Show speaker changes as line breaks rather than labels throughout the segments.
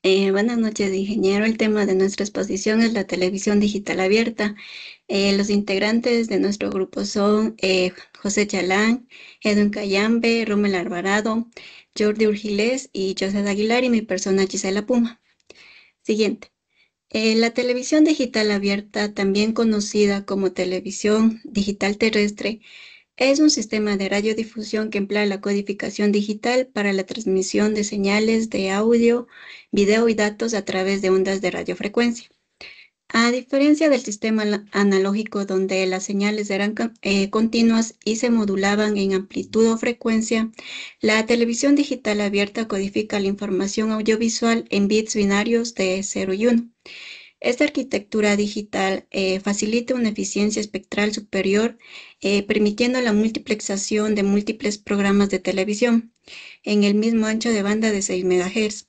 Buenas noches, ingeniero. El tema de nuestra exposición es la televisión digital abierta. Los integrantes de nuestro grupo son José Chalán, Edwin Cayambe, Rommel Alvarado, Jordi Urgilés y José Aguilar y mi persona Gisela Puma. Siguiente. La televisión digital abierta, también conocida como televisión digital terrestre, es un sistema de radiodifusión que emplea la codificación digital para la transmisión de señales de audio, video y datos a través de ondas de radiofrecuencia. A diferencia del sistema analógico donde las señales eran continuas y se modulaban en amplitud o frecuencia, la televisión digital abierta codifica la información audiovisual en bits binarios de 0 y 1. Esta arquitectura digital facilita una eficiencia espectral superior, permitiendo la multiplexación de múltiples programas de televisión en el mismo ancho de banda de 6 MHz.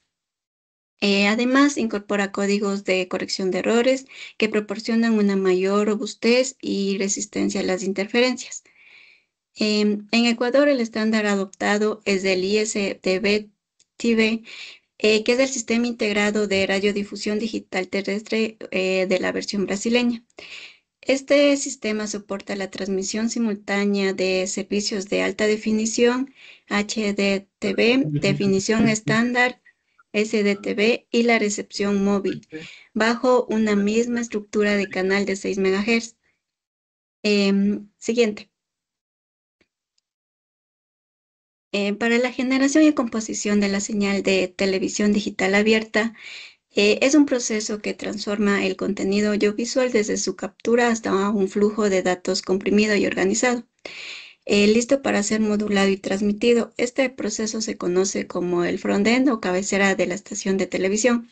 Además, incorpora códigos de corrección de errores que proporcionan una mayor robustez y resistencia a las interferencias. En Ecuador, el estándar adoptado es el ISDB-TV, que es el Sistema Integrado de Radiodifusión Digital Terrestre de la versión brasileña. Este sistema soporta la transmisión simultánea de servicios de alta definición, HDTV, definición estándar, SDTV y la recepción móvil, bajo una misma estructura de canal de 6 MHz. Siguiente. Para la generación y composición de la señal de televisión digital abierta, es un proceso que transforma el contenido audiovisual desde su captura hasta un flujo de datos comprimido y organizado, listo para ser modulado y transmitido. Este proceso se conoce como el front-end o cabecera de la estación de televisión.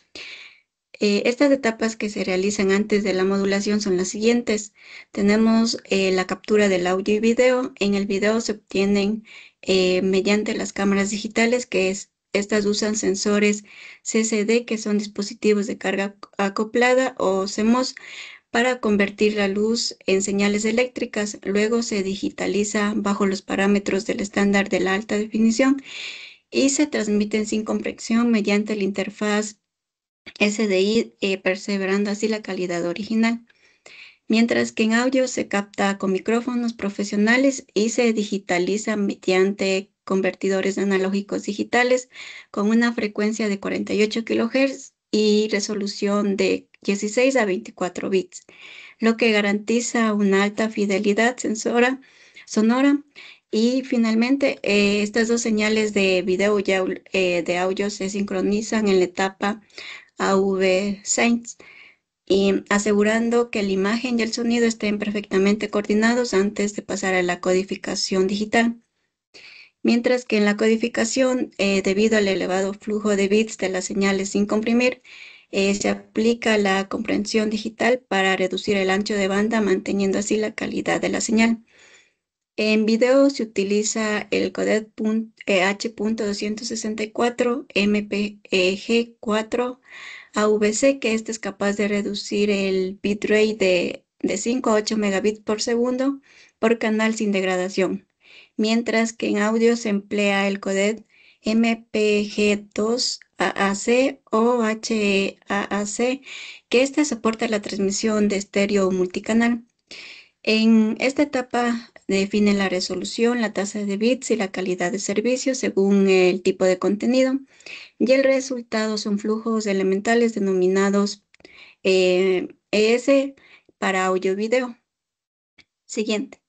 Estas etapas que se realizan antes de la modulación son las siguientes. Tenemos la captura del audio y video. En el video se obtienen mediante las cámaras digitales, estas usan sensores CCD, que son dispositivos de carga acoplada, o CMOS, para convertir la luz en señales eléctricas. Luego se digitaliza bajo los parámetros del estándar de la alta definición y se transmiten sin compresión mediante la interfaz SDI, perseverando así la calidad original. Mientras que en audio se capta con micrófonos profesionales y se digitaliza mediante convertidores analógicos digitales con una frecuencia de 48 kHz y resolución de 16 a 24 bits, lo que garantiza una alta fidelidad sonora. Y finalmente, estas dos señales de video y de audio se sincronizan en la etapa AV-Saints, y asegurando que la imagen y el sonido estén perfectamente coordinados antes de pasar a la codificación digital. Mientras que en la codificación, debido al elevado flujo de bits de las señales sin comprimir, se aplica la comprensión digital para reducir el ancho de banda, manteniendo así la calidad de la señal. En video se utiliza el codec H.264 MPEG4 AVC, que este es capaz de reducir el bitrate de 5 a 8 megabits por segundo por canal sin degradación, mientras que en audio se emplea el codec MPG2 AAC o HEAAC, que este soporta la transmisión de estéreo multicanal. En esta etapa define la resolución, la tasa de bits y la calidad de servicio según el tipo de contenido, y el resultado son flujos elementales denominados ES para audio-video. Siguiente.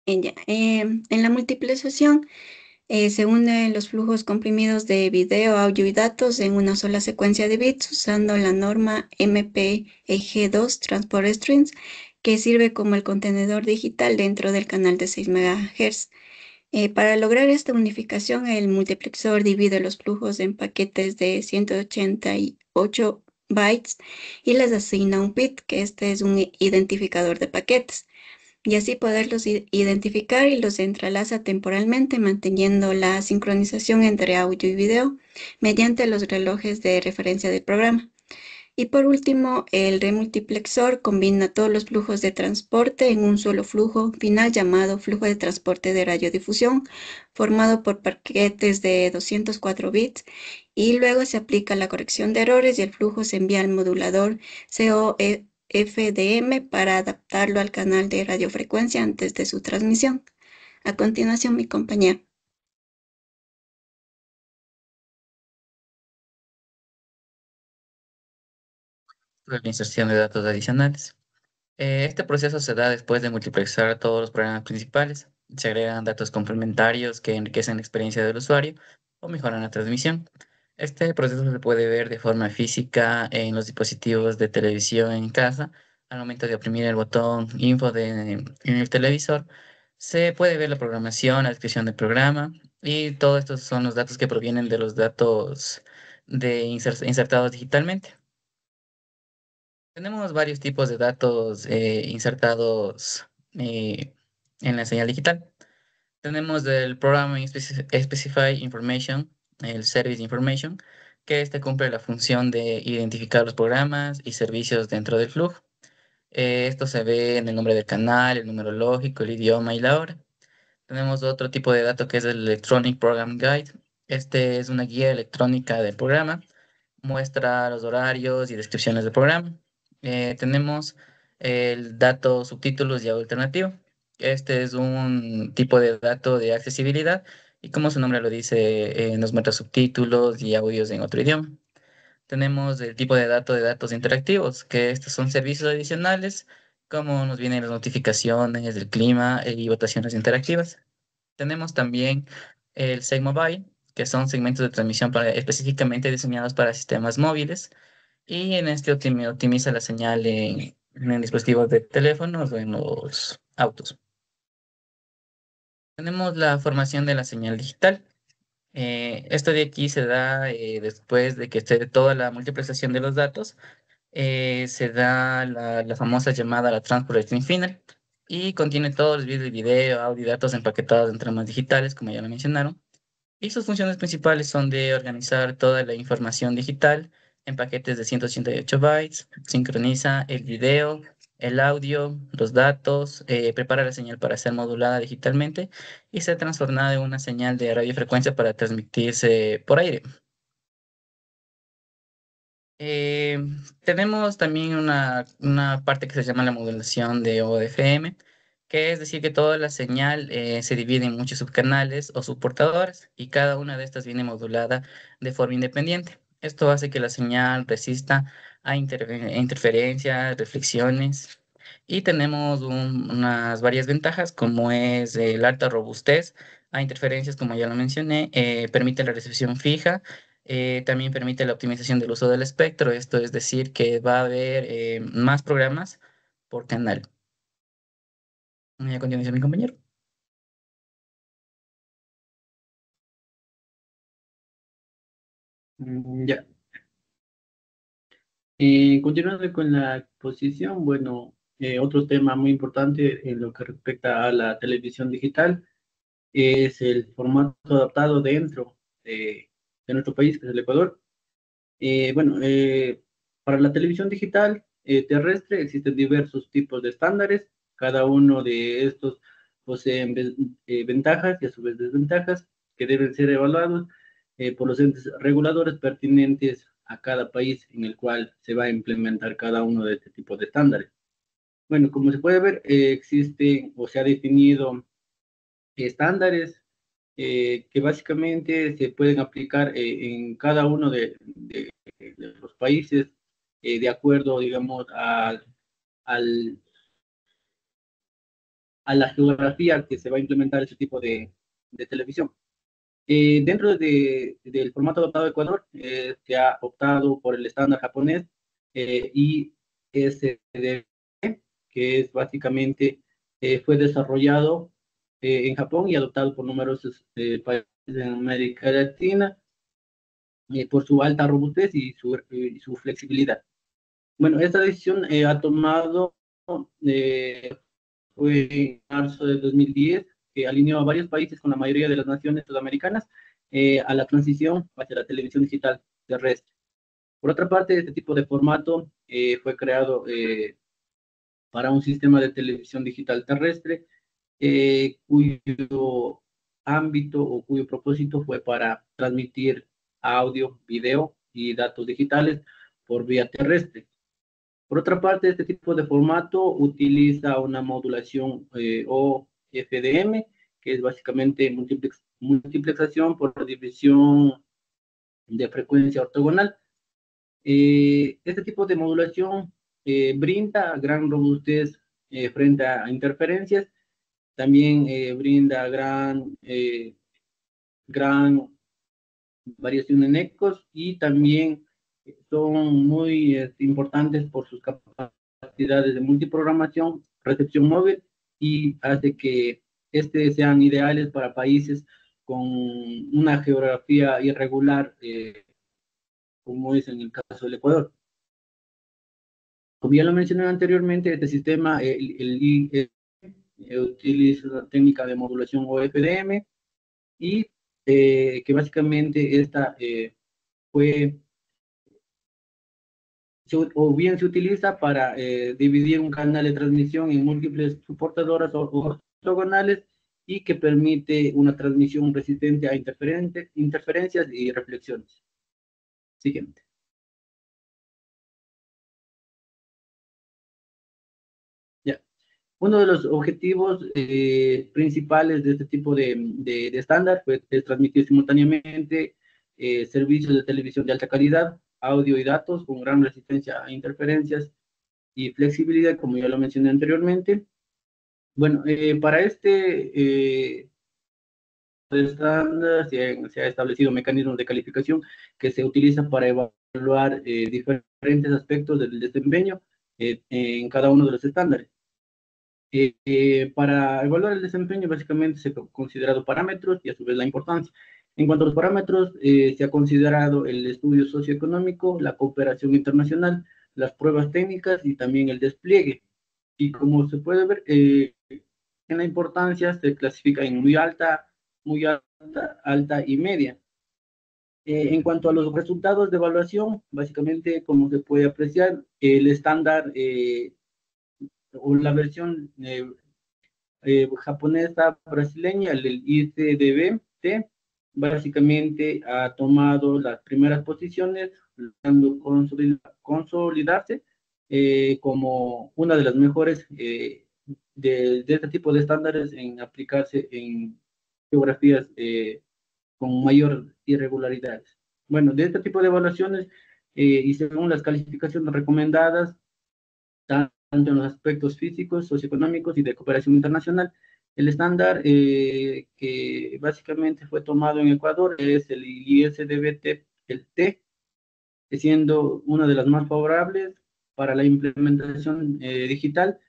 En la multiplicación se unen los flujos comprimidos de video, audio y datos en una sola secuencia de bits usando la norma MPEG2 Transport Strings, que sirve como el contenedor digital dentro del canal de 6 MHz. Para lograr esta unificación, el multiplexor divide los flujos en paquetes de 188 bytes y les asigna un bit, que este es un identificador de paquetes, y así poderlos identificar, y los entrelaza temporalmente, manteniendo la sincronización entre audio y video mediante los relojes de referencia del programa. Y por último, el remultiplexor combina todos los flujos de transporte en un solo flujo final llamado flujo de transporte de radiodifusión, formado por paquetes de 204 bits, y luego se aplica la corrección de errores y el flujo se envía al modulador COFDM para adaptarlo al canal de radiofrecuencia antes de su transmisión. A continuación, mi compañero.
La inserción de datos adicionales. Este proceso se da después de multiplexar todos los programas principales. Se agregan datos complementarios que enriquecen la experiencia del usuario o mejoran la transmisión. Este proceso se puede ver de forma física en los dispositivos de televisión en casa. Al momento de oprimir el botón Info en el televisor, se puede ver la programación, la descripción del programa y todos estos son los datos que provienen de los datos insertados digitalmente. Tenemos varios tipos de datos insertados en la señal digital. Tenemos el Programming Specified Information, el Service Information, que este cumple la función de identificar los programas y servicios dentro del flujo. Esto se ve en el nombre del canal, el número lógico, el idioma y la hora. Tenemos otro tipo de dato que es el Electronic Program Guide. Este es una guía electrónica del programa. Muestra los horarios y descripciones del programa. Tenemos el dato subtítulos y audio alternativo. Este es un tipo de dato de accesibilidad y como su nombre lo dice, nos muestra subtítulos y audios en otro idioma. Tenemos el tipo de datos interactivos, que estos son servicios adicionales, como nos vienen las notificaciones del clima y votaciones interactivas. Tenemos también el SegMobile, que son segmentos de transmisión específicamente diseñados para sistemas móviles y en este optimiza la señal en dispositivos de teléfonos o en los autos. Tenemos la formación de la señal digital. Esto de aquí se da después de que esté toda la multiplicación de los datos, se da la famosa llamada la Transport Final y contiene todos los vídeos, video, audio y datos empaquetados en tramas digitales, como ya lo mencionaron. Y sus funciones principales son de organizar toda la información digital en paquetes de 188 bytes, sincroniza el video, el audio, los datos, prepara la señal para ser modulada digitalmente y ser transformada en una señal de radiofrecuencia para transmitirse por aire. Eh, Tenemos también una parte que se llama la modulación de OFM, que es decir que toda la señal se divide en muchos subcanales o subportadores y cada una de estas viene modulada de forma independiente. Esto hace que la señal resista a interferencias, reflexiones y tenemos unas varias ventajas como es la alta robustez a interferencias, como ya lo mencioné, permite la recepción fija, también permite la optimización del uso del espectro, esto es decir, que va a haber más programas por canal. Y a continuación, mi compañero.
Ya. Continuando con la exposición, bueno, otro tema muy importante en lo que respecta a la televisión digital es el formato adaptado dentro de nuestro país, que es el Ecuador. Bueno, para la televisión digital terrestre existen diversos tipos de estándares. Cada uno de estos posee ventajas y a su vez desventajas que deben ser evaluados por los entes reguladores pertinentes a cada país en el cual se va a implementar cada uno de este tipo de estándares. Bueno, como se puede ver, existe o se ha definido estándares que básicamente se pueden aplicar en cada uno de los países de acuerdo, digamos, al, a la geografía que se va a implementar ese tipo de televisión. Dentro del formato adoptado de Ecuador, se ha optado por el estándar japonés ISDB, que es básicamente, fue desarrollado en Japón y adoptado por numerosos países de América Latina por su alta robustez y su flexibilidad. Bueno, esta decisión ha tomado, eh, fue en marzo del 2010, que alineó a varios países con la mayoría de las naciones sudamericanas a la transición hacia la televisión digital terrestre. Por otra parte, este tipo de formato fue creado para un sistema de televisión digital terrestre cuyo ámbito o cuyo propósito fue para transmitir audio, video y datos digitales por vía terrestre. Por otra parte, este tipo de formato utiliza una modulación o FDM, que es básicamente multiplexación por división de frecuencia ortogonal. Este tipo de modulación brinda gran robustez frente a interferencias, también brinda gran variación en ecos y también son muy importantes por sus capacidades de multiprogramación, recepción móvil y hace que sean ideales para países con una geografía irregular, como es en el caso del Ecuador. Como ya lo mencioné anteriormente, este sistema utiliza la técnica de modulación OFDM y que básicamente esta fue, o bien se utiliza para dividir un canal de transmisión en múltiples soportadoras o ortogonales y que permite una transmisión resistente a interferencias y reflexiones. Siguiente. Ya. Uno de los objetivos principales de este tipo de estándar pues, es transmitir simultáneamente servicios de televisión de alta calidad, audio y datos con gran resistencia a interferencias y flexibilidad, como ya lo mencioné anteriormente. Bueno, para estándar se ha establecido mecanismos de calificación que se utilizan para evaluar diferentes aspectos del desempeño en cada uno de los estándares. Para evaluar el desempeño, básicamente se han considerado parámetros y a su vez la importancia. En cuanto a los parámetros, se ha considerado el estudio socioeconómico, la cooperación internacional, las pruebas técnicas y también el despliegue. Y como se puede ver, en la importancia se clasifica en muy alta, alta y media. En cuanto a los resultados de evaluación, básicamente, como se puede apreciar, el estándar o la versión japonesa brasileña, el ICDB-T, básicamente ha tomado las primeras posiciones, logrando consolidarse como una de las mejores de este tipo de estándares en aplicarse en geografías con mayor irregularidades. Bueno, de este tipo de evaluaciones y según las calificaciones recomendadas, tanto en los aspectos físicos, socioeconómicos y de cooperación internacional. El estándar que básicamente fue tomado en Ecuador es el ISDBT, el T, siendo una de las más favorables para la implementación digital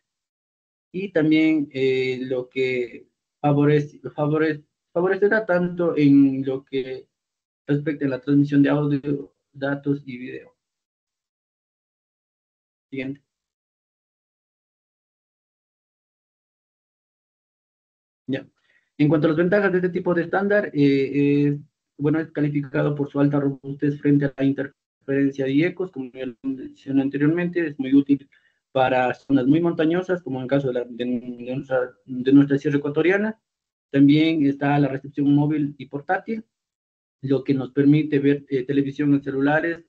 y también lo que favorecerá tanto en lo que respecta a la transmisión de audio, datos y video. Siguiente. Ya. En cuanto a las ventajas de este tipo de estándar, bueno, es calificado por su alta robustez frente a la interferencia de ecos, como ya lo mencioné anteriormente, es muy útil para zonas muy montañosas, como en el caso de nuestra sierra ecuatoriana. También está la recepción móvil y portátil, lo que nos permite ver televisión en celulares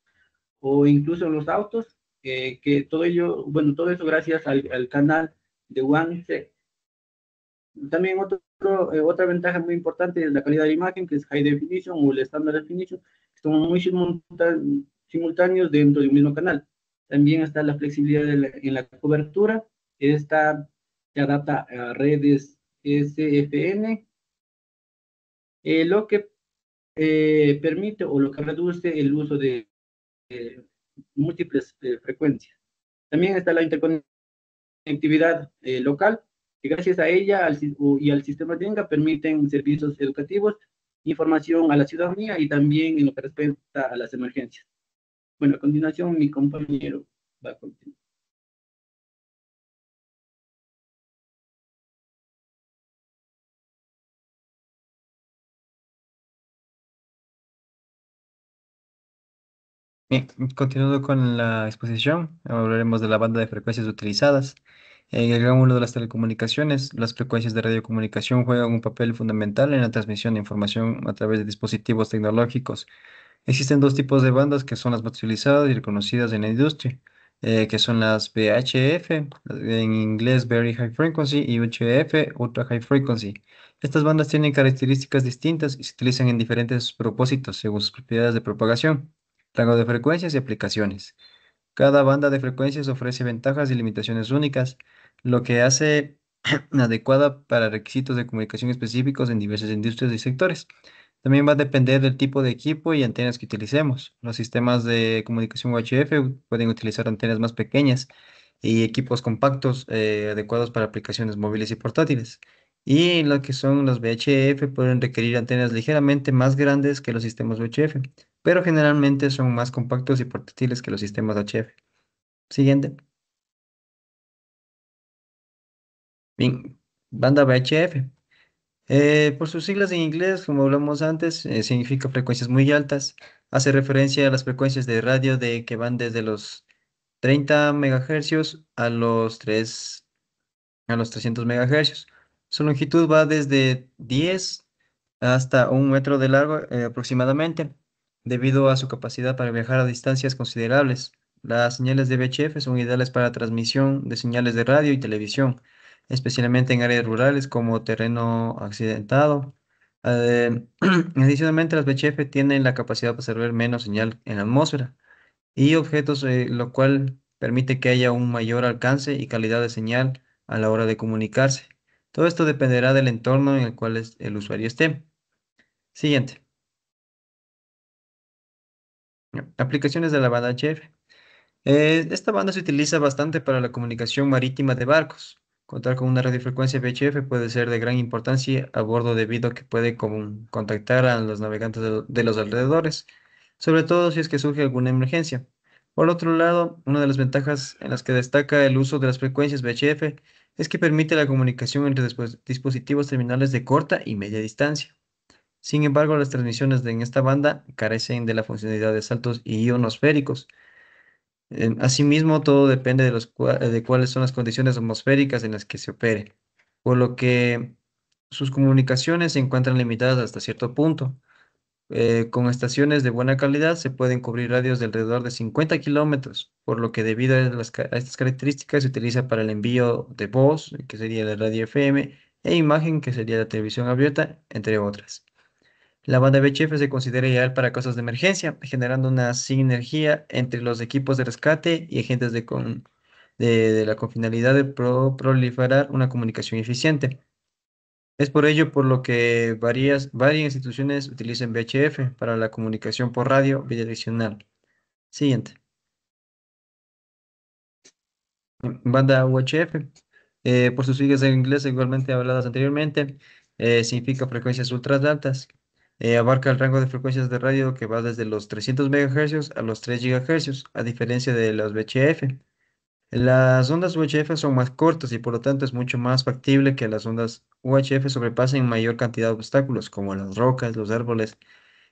o incluso en los autos, que todo ello, bueno, todo eso gracias al canal de WAN-C. También otra ventaja muy importante es la calidad de imagen, que es High Definition o el Standard Definition, que son muy simultáneos dentro de un mismo canal. También está la flexibilidad en la cobertura. Esta se adapta a redes SFN, lo que permite o lo que reduce el uso de múltiples frecuencias. También está la interconectividad local, que gracias a ella y al sistema Tenga permiten servicios educativos, información a la ciudadanía y también en lo que respecta a las emergencias. Bueno, a continuación mi compañero va a continuar.
Bien, continuando con la exposición, hablaremos de la banda de frecuencias utilizadas. En el ramo de las telecomunicaciones, las frecuencias de radiocomunicación juegan un papel fundamental en la transmisión de información a través de dispositivos tecnológicos. Existen dos tipos de bandas que son las más utilizadas y reconocidas en la industria, que son las VHF, en inglés Very High Frequency, y UHF, Ultra High Frequency. Estas bandas tienen características distintas y se utilizan en diferentes propósitos según sus propiedades de propagación, rango de frecuencias y aplicaciones. Cada banda de frecuencias ofrece ventajas y limitaciones únicas, lo que hace adecuada para requisitos de comunicación específicos en diversas industrias y sectores. También va a depender del tipo de equipo y antenas que utilicemos. Los sistemas de comunicación UHF pueden utilizar antenas más pequeñas y equipos compactos adecuados para aplicaciones móviles y portátiles. Y lo que son los VHF pueden requerir antenas ligeramente más grandes que los sistemas UHF, pero generalmente son más compactos y portátiles que los sistemas HF. Siguiente. Bien, banda VHF. Por sus siglas en inglés, como hablamos antes, significa frecuencias muy altas. Hace referencia a las frecuencias de radio de que van desde los 30 megahercios a los 300 megahercios. Su longitud va desde 10 hasta 1 metro de largo aproximadamente, debido a su capacidad para viajar a distancias considerables. Las señales de VHF son ideales para transmisión de señales de radio y televisión, especialmente en áreas rurales como terreno accidentado. Eh, Adicionalmente, las VHF tienen la capacidad de absorber menos señal en la atmósfera y objetos, lo cual permite que haya un mayor alcance y calidad de señal a la hora de comunicarse. Todo esto dependerá del entorno en el cual el usuario esté. Siguiente. Aplicaciones de la banda HF. Esta banda se utiliza bastante para la comunicación marítima de barcos. Contar con una radiofrecuencia VHF puede ser de gran importancia a bordo debido a que puede contactar a los navegantes de los alrededores, sobre todo si es que surge alguna emergencia. Por otro lado, una de las ventajas en las que destaca el uso de las frecuencias VHF es que permite la comunicación entre dispositivos terminales de corta y media distancia. Sin embargo, las transmisiones en esta banda carecen de la funcionalidad de saltos ionosféricos. Asimismo, todo depende de cuáles son las condiciones atmosféricas en las que se opere, por lo que sus comunicaciones se encuentran limitadas hasta cierto punto. Con estaciones de buena calidad se pueden cubrir radios de alrededor de 50 kilómetros, por lo que debido a estas características se utiliza para el envío de voz, que sería la radio FM, e imagen, que sería la televisión abierta, entre otras. La banda VHF se considera ideal para casos de emergencia, generando una sinergia entre los equipos de rescate y agentes de con finalidad de proliferar una comunicación eficiente. Es por ello por lo que varias instituciones utilizan VHF para la comunicación por radio bidireccional. Siguiente. Banda UHF, por sus siglas en inglés igualmente habladas anteriormente, significa frecuencias ultra altas. Abarca el rango de frecuencias de radio que va desde los 300 megahercios a los 3 gigahercios, a diferencia de los VHF. Las ondas UHF son más cortas y por lo tanto es mucho más factible que las ondas UHF sobrepasen mayor cantidad de obstáculos, como las rocas, los árboles,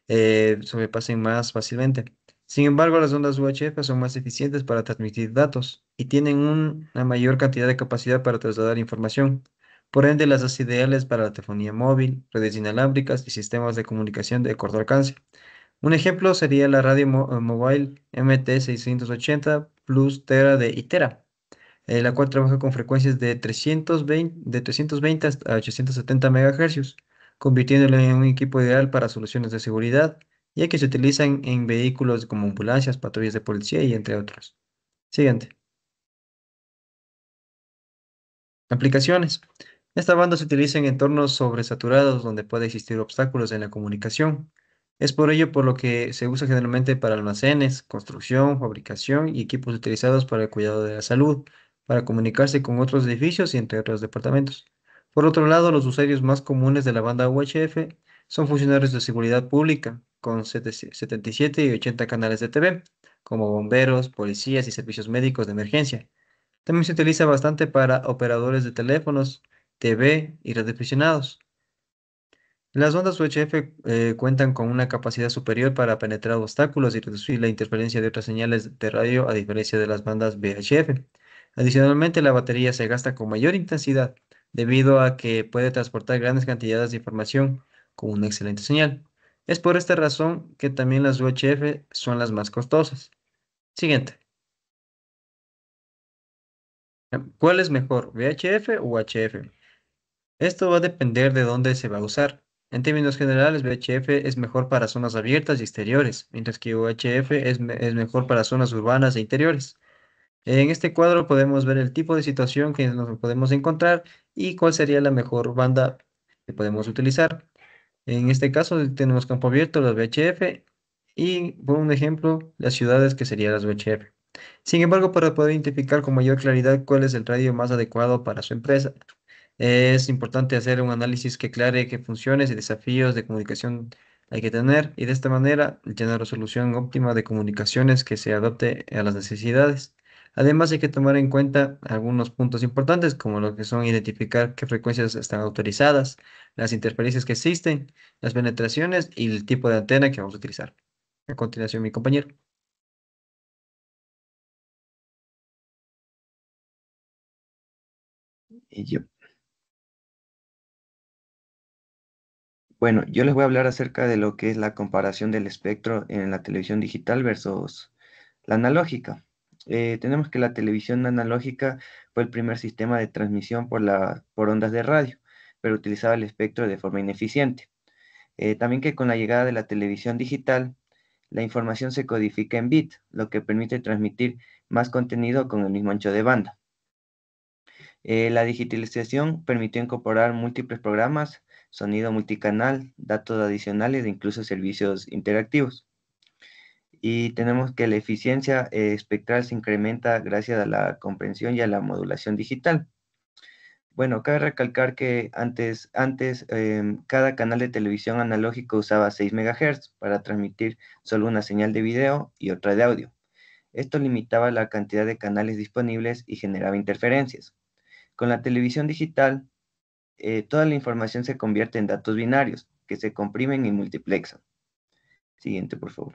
sobrepasen más fácilmente. Sin embargo, las ondas UHF son más eficientes para transmitir datos y tienen una mayor cantidad de capacidad para trasladar información. Por ende, las hacen ideales para la telefonía móvil, redes inalámbricas y sistemas de comunicación de corto alcance. Un ejemplo sería la radio móvil MT680 Plus Tera de Itera, la cual trabaja con frecuencias de 320 hasta 870 MHz, convirtiéndolo en un equipo ideal para soluciones de seguridad, ya que se utilizan en vehículos como ambulancias, patrullas de policía y entre otros. Siguiente. Aplicaciones. Esta banda se utiliza en entornos sobresaturados donde puede existir obstáculos en la comunicación. Es por ello por lo que se usa generalmente para almacenes, construcción, fabricación y equipos utilizados para el cuidado de la salud, para comunicarse con otros edificios y entre otros departamentos. Por otro lado, los usuarios más comunes de la banda UHF son funcionarios de seguridad pública, con 77 y 80 canales de TV, como bomberos, policías y servicios médicos de emergencia. También se utiliza bastante para operadores de teléfonos, TV y radioaficionados. Las ondas UHF cuentan con una capacidad superior para penetrar obstáculos y reducir la interferencia de otras señales de radio a diferencia de las bandas VHF. Adicionalmente, la batería se gasta con mayor intensidad debido a que puede transportar grandes cantidades de información con una excelente señal. Es por esta razón que también las UHF son las más costosas. Siguiente. ¿Cuál es mejor, VHF o UHF? Esto va a depender de dónde se va a usar. En términos generales, VHF es mejor para zonas abiertas y exteriores, mientras que UHF es mejor para zonas urbanas e interiores. En este cuadro podemos ver el tipo de situación que nos podemos encontrar y cuál sería la mejor banda que podemos utilizar. En este caso tenemos campo abierto, las VHF, y por un ejemplo, las ciudades que serían las VHF. Sin embargo, para poder identificar con mayor claridad cuál es el radio más adecuado para su empresa, es importante hacer un análisis que aclare qué funciones y desafíos de comunicación hay que tener y de esta manera tener una solución óptima de comunicaciones que se adapte a las necesidades. Además, hay que tomar en cuenta algunos puntos importantes como lo que son identificar qué frecuencias están autorizadas, las interferencias que existen, las penetraciones y el tipo de antena que vamos a utilizar. A continuación, mi compañero.
Y yo, bueno, yo les voy a hablar acerca de lo que es la comparación del espectro en la televisión digital versus la analógica. Tenemos que la televisión analógica fue el primer sistema de transmisión por ondas de radio, pero utilizaba el espectro de forma ineficiente. También que con la llegada de la televisión digital, la información se codifica en bit, lo que permite transmitir más contenido con el mismo ancho de banda. La digitalización permitió incorporar múltiples programas, sonido multicanal, datos adicionales e incluso servicios interactivos. Y tenemos que la eficiencia espectral se incrementa gracias a la comprensión y a la modulación digital. Bueno, cabe recalcar que antes cada canal de televisión analógico usaba 6 MHz para transmitir solo una señal de video y otra de audio. Esto limitaba la cantidad de canales disponibles y generaba interferencias. Con la televisión digital, toda la información se convierte en datos binarios que se comprimen y multiplexan. Siguiente, por favor.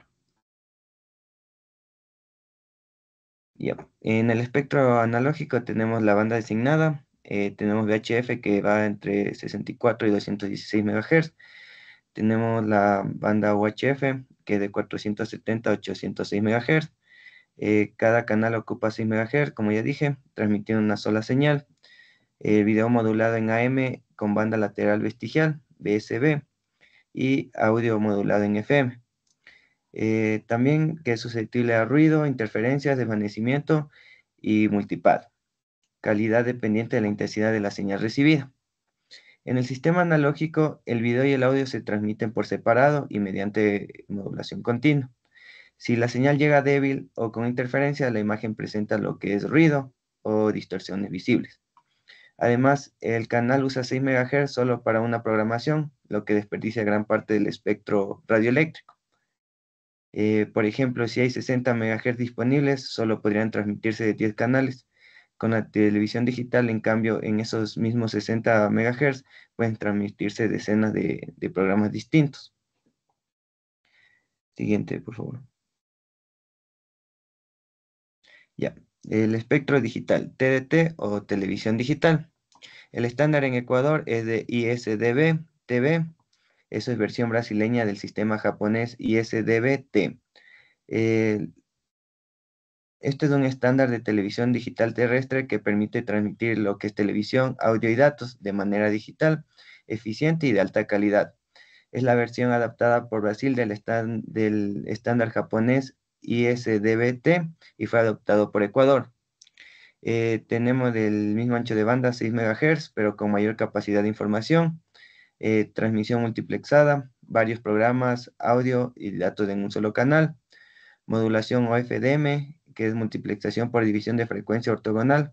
Ya. En el espectro analógico tenemos la banda designada, tenemos VHF que va entre 64 y 216 MHz, tenemos la banda UHF que es de 470 a 806 MHz, cada canal ocupa 6 MHz, como ya dije, transmitiendo una sola señal, video modulado en AM con banda lateral vestigial, VSB, y audio modulado en FM. También que es susceptible a ruido, interferencias, desvanecimiento y multipad. Calidad dependiente de la intensidad de la señal recibida. En el sistema analógico, el video y el audio se transmiten por separado y mediante modulación continua. Si la señal llega débil o con interferencia, la imagen presenta lo que es ruido o distorsiones visibles. Además, el canal usa 6 MHz solo para una programación, lo que desperdicia gran parte del espectro radioeléctrico. Por ejemplo, si hay 60 MHz disponibles, solo podrían transmitirse de 10 canales. Con la televisión digital, en cambio, en esos mismos 60 MHz pueden transmitirse decenas de programas distintos. Siguiente, por favor. Ya, el espectro digital, TDT o televisión digital. El estándar en Ecuador es de ISDB-TV. Eso es versión brasileña del sistema japonés ISDB-T. Este es un estándar de televisión digital terrestre que permite transmitir lo que es televisión, audio y datos de manera digital, eficiente y de alta calidad. Es la versión adaptada por Brasil del estándar japonés ISDB-T y fue adoptado por Ecuador. Tenemos el mismo ancho de banda, 6 MHz, pero con mayor capacidad de información, transmisión multiplexada, varios programas, audio y datos en un solo canal, modulación OFDM, que es multiplexación por división de frecuencia ortogonal,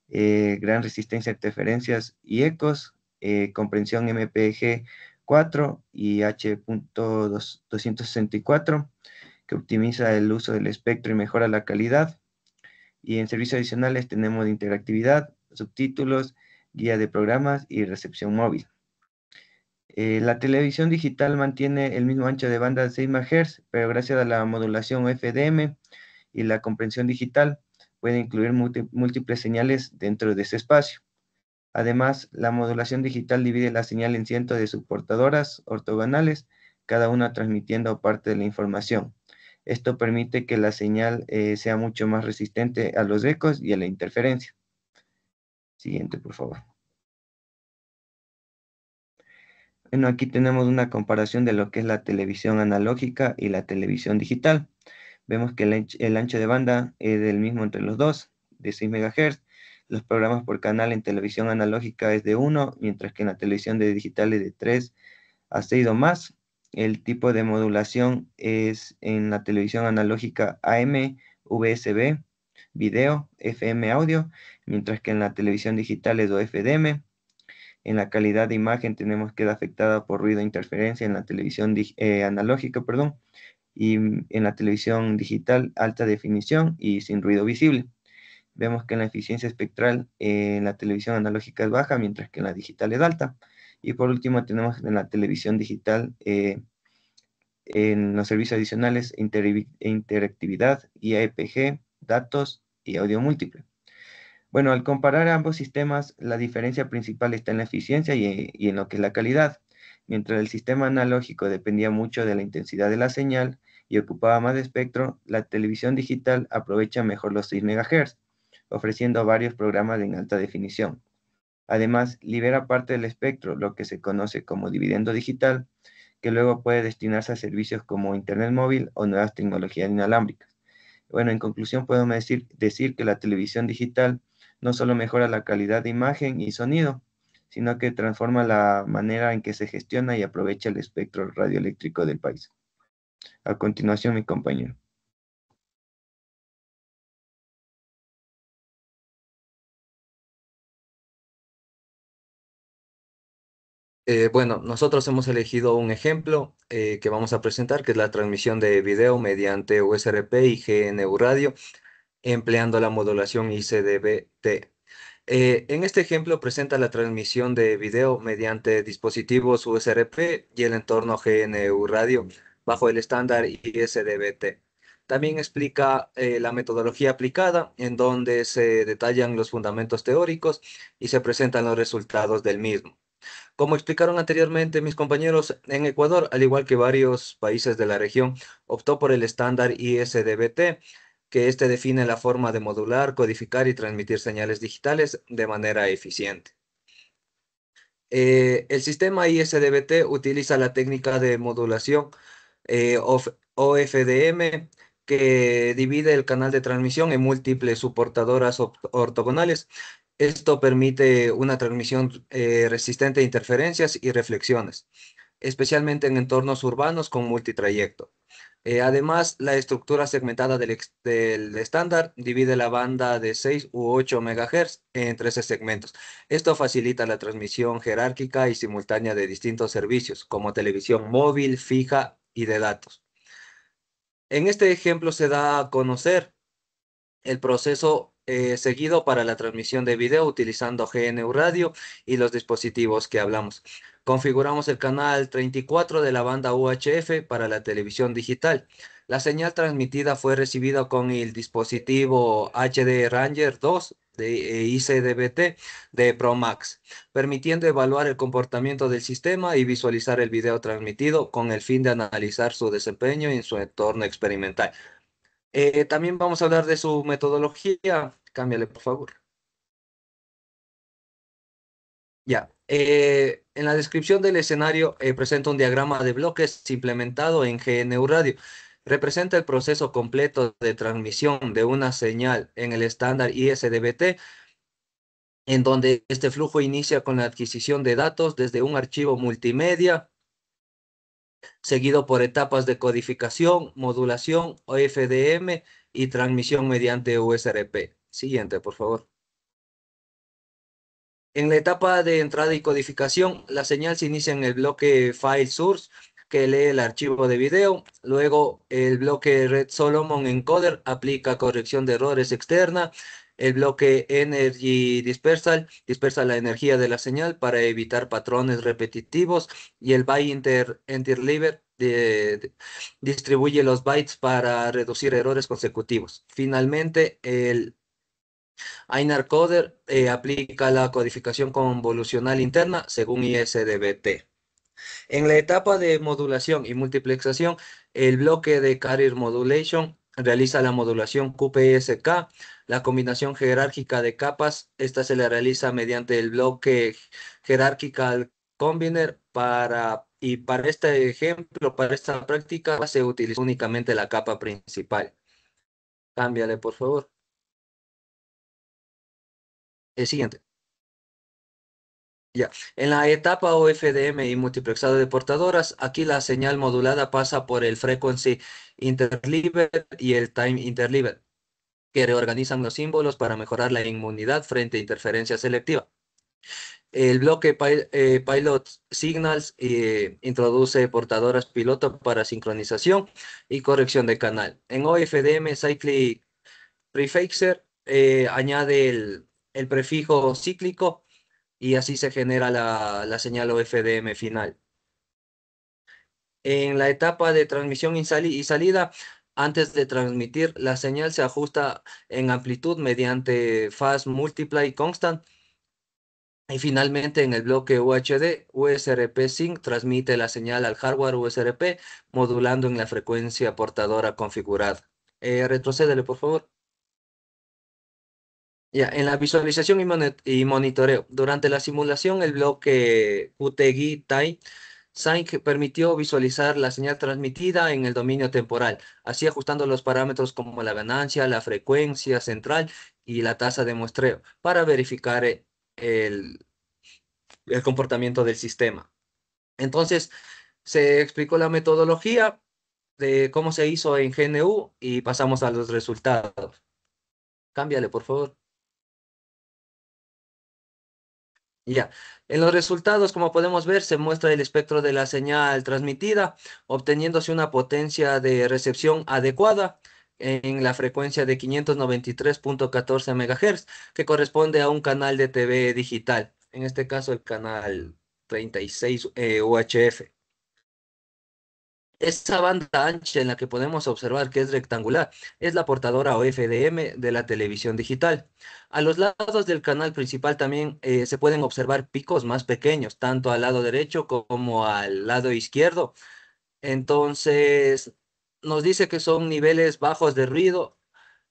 gran resistencia a interferencias y ecos, comprensión MPG4 y H.264, que optimiza el uso del espectro y mejora la calidad. Y en servicios adicionales tenemos interactividad, subtítulos, guía de programas y recepción móvil. La televisión digital mantiene el mismo ancho de banda de 6 MHz, pero gracias a la modulación FDM y la comprensión digital puede incluir múltiples señales dentro de ese espacio. Además, la modulación digital divide la señal en cientos de subportadoras ortogonales, cada una transmitiendo parte de la información. Esto permite que la señal sea mucho más resistente a los ecos y a la interferencia. Siguiente, por favor. Bueno, aquí tenemos una comparación de lo que es la televisión analógica y la televisión digital. Vemos que el ancho de banda es del mismo entre los dos, de 6 MHz. Los programas por canal en televisión analógica es de 1, mientras que en la televisión digital es de 3 a 6 o más. El tipo de modulación es en la televisión analógica AM, VSB, video, FM audio, mientras que en la televisión digital es FDM. En la calidad de imagen tenemos que queda afectada por ruido e interferencia en la televisión analógica, perdón, y en la televisión digital alta definición y sin ruido visible. Vemos que en la eficiencia espectral en la televisión analógica es baja, mientras que en la digital es alta. Y por último tenemos en la televisión digital en los servicios adicionales interactividad, IAPG, datos y audio múltiple. Bueno, al comparar ambos sistemas, la diferencia principal está en la eficiencia y en lo que es la calidad. Mientras el sistema analógico dependía mucho de la intensidad de la señal y ocupaba más de espectro, la televisión digital aprovecha mejor los 6 MHz, ofreciendo varios programas en alta definición. Además, libera parte del espectro, lo que se conoce como dividendo digital, que luego puede destinarse a servicios como Internet móvil o nuevas tecnologías inalámbricas. Bueno, en conclusión podemos decir que la televisión digital no solo mejora la calidad de imagen y sonido, sino que transforma la manera en que se gestiona y aprovecha el espectro radioeléctrico del país. A continuación, mi compañero.
Bueno, nosotros hemos elegido un ejemplo que vamos a presentar, que es la transmisión de video mediante USRP y GNU Radio, empleando la modulación ICDBT. En este ejemplo presenta la transmisión de video mediante dispositivos USRP y el entorno GNU Radio bajo el estándar ISDBT. También explica la metodología aplicada, en donde se detallan los fundamentos teóricos y se presentan los resultados del mismo. Como explicaron anteriormente mis compañeros, en Ecuador, al igual que varios países de la región, optó por el estándar ISDBT, que este define la forma de modular, codificar y transmitir señales digitales de manera eficiente. El sistema ISDBT utiliza la técnica de modulación OFDM, que divide el canal de transmisión en múltiples soportadoras ortogonales. Esto permite una transmisión resistente a interferencias y reflexiones, especialmente en entornos urbanos con multitrayecto. Además, la estructura segmentada del estándar divide la banda de 6 u 8 MHz en 13 segmentos. Esto facilita la transmisión jerárquica y simultánea de distintos servicios, como televisión móvil, fija y de datos. En este ejemplo se da a conocer el proceso seguido para la transmisión de video utilizando GNU Radio y los dispositivos que hablamos. Configuramos el canal 34 de la banda UHF para la televisión digital. La señal transmitida fue recibida con el dispositivo HD Ranger 2 de ICDBT de ProMax, permitiendo evaluar el comportamiento del sistema y visualizar el video transmitido con el fin de analizar su desempeño en su entorno experimental. También vamos a hablar de su metodología. Cámbiale, por favor. Ya. En la descripción del escenario presenta un diagrama de bloques implementado en GNU Radio. Representa el proceso completo de transmisión de una señal en el estándar ISDBT, en donde este flujo inicia con la adquisición de datos desde un archivo multimedia, seguido por etapas de codificación, modulación, OFDM y transmisión mediante USRP. Siguiente, por favor. En la etapa de entrada y codificación, la señal se inicia en el bloque File Source, que lee el archivo de video. Luego, el bloque Red Solomon Encoder aplica corrección de errores externa El bloque Energy Dispersal dispersa la energía de la señal para evitar patrones repetitivos y el Interleaver distribuye los bytes para reducir errores consecutivos. Finalmente, el Einar Coder aplica la codificación convolucional interna según ISDBT. En la etapa de modulación y multiplexación, el bloque de Carrier Modulation realiza la modulación QPSK, la combinación jerárquica de capas. Esta se le realiza mediante el bloque Hierarchical Combiner y para este ejemplo, para esta práctica, se utiliza únicamente la capa principal. Cámbiale, por favor. El siguiente. Ya, en la etapa OFDM y multiplexado de portadoras, aquí la señal modulada pasa por el Frequency Interleaver y el Time Interleaver, que reorganizan los símbolos para mejorar la inmunidad frente a interferencia selectiva. El bloque Pilot Signals introduce portadoras piloto para sincronización y corrección de canal. En OFDM, Cyclic Prefixer añade el prefijo cíclico y así se genera la señal OFDM final. En la etapa de transmisión y salida, antes de transmitir, la señal se ajusta en amplitud mediante Fast Multiply Constant. Y finalmente, en el bloque UHD, USRP Sync transmite la señal al hardware USRP, modulando en la frecuencia portadora configurada. Retrocédele, por favor. Ya, en la visualización y monitoreo. Durante la simulación, el bloque UTGI TAI Sync permitió visualizar la señal transmitida en el dominio temporal, así ajustando los parámetros como la ganancia, la frecuencia central y la tasa de muestreo para verificar el, el comportamiento del sistema. Entonces, se explicó la metodología de cómo se hizo en GNU y pasamos a los resultados. Cámbiale, por favor. Ya, en los resultados, como podemos ver, se muestra el espectro de la señal transmitida, obteniéndose una potencia de recepción adecuada en la frecuencia de 593.14 MHz, que corresponde a un canal de TV digital, en este caso el canal 36 UHF. Esa banda ancha en la que podemos observar que es rectangular es la portadora o FDM de la televisión digital. A los lados del canal principal también se pueden observar picos más pequeños, tanto al lado derecho como al lado izquierdo. Entonces, nos dice que son niveles bajos de ruido.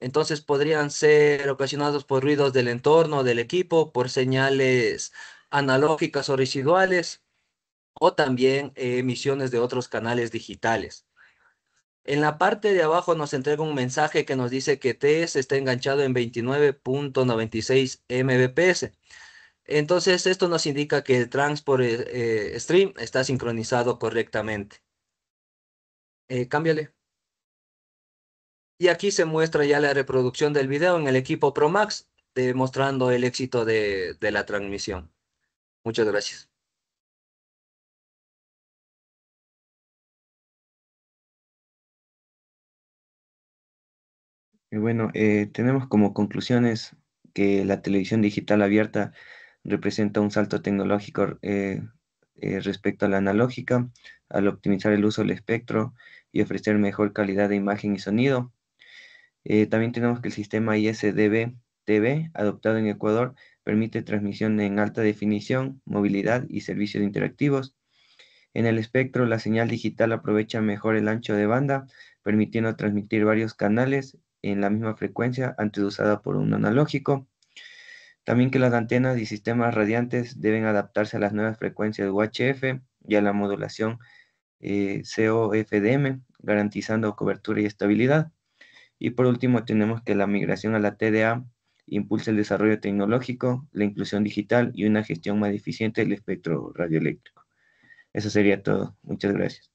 Entonces, podrían ser ocasionados por ruidos del entorno, del equipo, por señales analógicas o residuales o también emisiones de otros canales digitales. En la parte de abajo nos entrega un mensaje que nos dice que TS está enganchado en 29.96 Mbps. Entonces esto nos indica que el transport stream está sincronizado correctamente. Cámbiale. Y aquí se muestra ya la reproducción del video en el equipo Pro Max, demostrando el éxito de la transmisión. Muchas gracias.
Bueno, tenemos como conclusiones que la televisión digital abierta representa un salto tecnológico respecto a la analógica, al optimizar el uso del espectro y ofrecer mejor calidad de imagen y sonido. También tenemos que el sistema ISDB-TV, adoptado en Ecuador, permite transmisión en alta definición, movilidad y servicios interactivos. En el espectro, la señal digital aprovecha mejor el ancho de banda, permitiendo transmitir varios canales en la misma frecuencia antes usada por un analógico. También que las antenas y sistemas radiantes deben adaptarse a las nuevas frecuencias UHF y a la modulación COFDM, garantizando cobertura y estabilidad. Y por último, tenemos que la migración a la TDA impulsa el desarrollo tecnológico, la inclusión digital y una gestión más eficiente del espectro radioeléctrico. Eso sería todo. Muchas gracias.